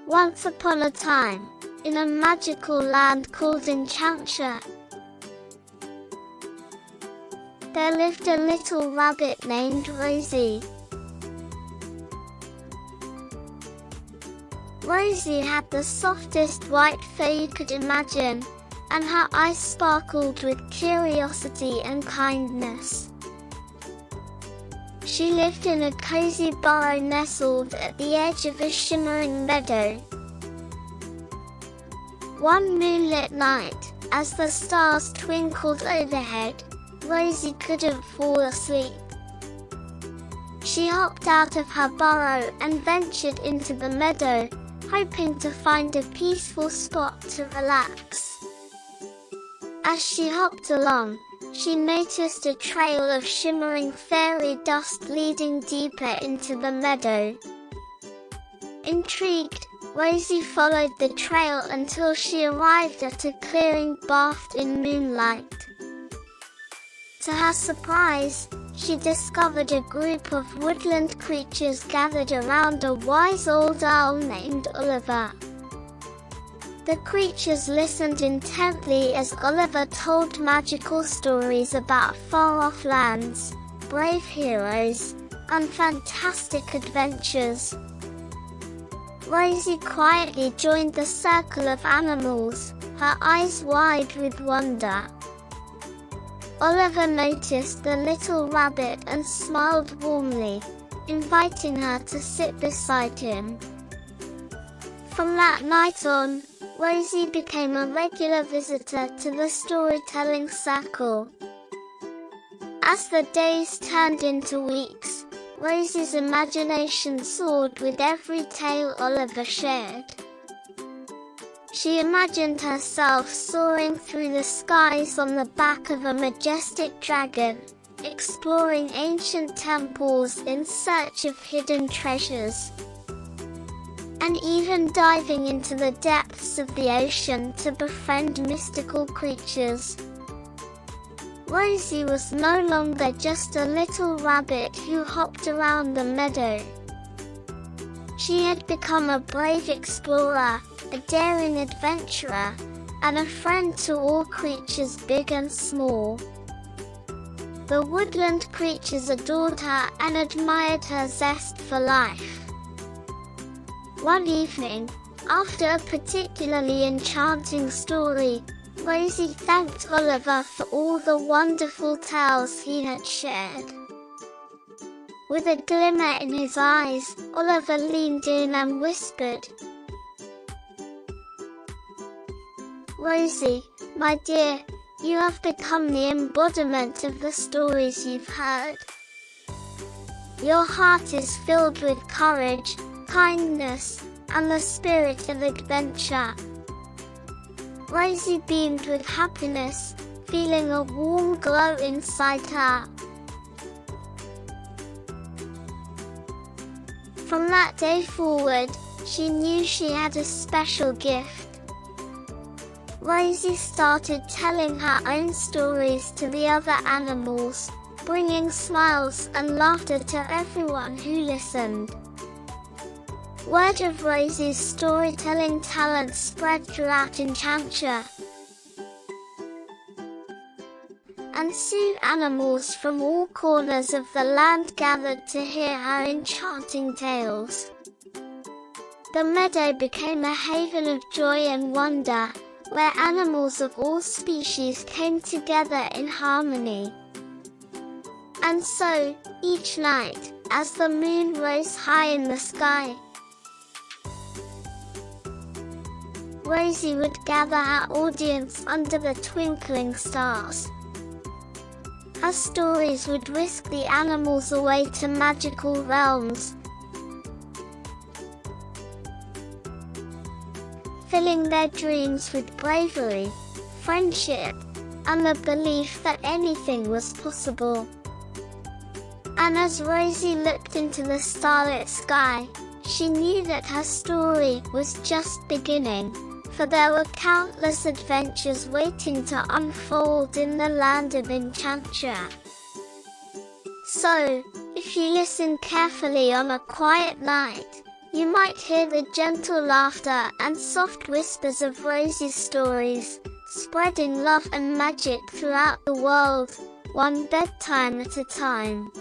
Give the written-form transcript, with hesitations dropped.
Once upon a time, in a magical land called Enchantia, there lived a little rabbit named Rosie. Rosie had the softest white fur you could imagine, and her eyes sparkled with curiosity and kindness. She lived in a cozy burrow nestled at the edge of a shimmering meadow. One moonlit night, as the stars twinkled overhead, Rosie couldn't fall asleep. She hopped out of her burrow and ventured into the meadow, hoping to find a peaceful spot to relax. As she hopped along, she noticed a trail of shimmering fairy dust leading deeper into the meadow. Intrigued, Rosie followed the trail until she arrived at a clearing bathed in moonlight. To her surprise, she discovered a group of woodland creatures gathered around a wise old owl named Oliver. The creatures listened intently as Oliver told magical stories about far-off lands, brave heroes, and fantastic adventures. Rosie quietly joined the circle of animals, her eyes wide with wonder. Oliver noticed the little rabbit and smiled warmly, inviting her to sit beside him. From that night on, Rosie became a regular visitor to the storytelling circle. As the days turned into weeks, Rosie's imagination soared with every tale Oliver shared. She imagined herself soaring through the skies on the back of a majestic dragon, exploring ancient temples in search of hidden treasures, and even diving into the depths of the ocean to befriend mystical creatures. Rosie was no longer just a little rabbit who hopped around the meadow. She had become a brave explorer, a daring adventurer, and a friend to all creatures big and small. The woodland creatures adored her and admired her zest for life. One evening, after a particularly enchanting story, Rosie thanked Oliver for all the wonderful tales he had shared. With a glimmer in his eyes, Oliver leaned in and whispered, "Rosie, my dear, you have become the embodiment of the stories you've heard. Your heart is filled with courage, kindness, and the spirit of adventure." Rosie beamed with happiness, feeling a warm glow inside her. From that day forward, she knew she had a special gift. Rosie started telling her own stories to the other animals, bringing smiles and laughter to everyone who listened. Word of Rosie's storytelling talent spread throughout Enchantia, and soon animals from all corners of the land gathered to hear her enchanting tales. The meadow became a haven of joy and wonder, where animals of all species came together in harmony. And so, each night, as the moon rose high in the sky, Rosie would gather her audience under the twinkling stars. Her stories would whisk the animals away to magical realms, filling their dreams with bravery, friendship, and the belief that anything was possible. And as Rosie looked into the starlit sky, she knew that her story was just beginning, for there were countless adventures waiting to unfold in the land of Enchantia. So, if you listen carefully on a quiet night, you might hear the gentle laughter and soft whispers of Rosie's stories, spreading love and magic throughout the world, one bedtime at a time.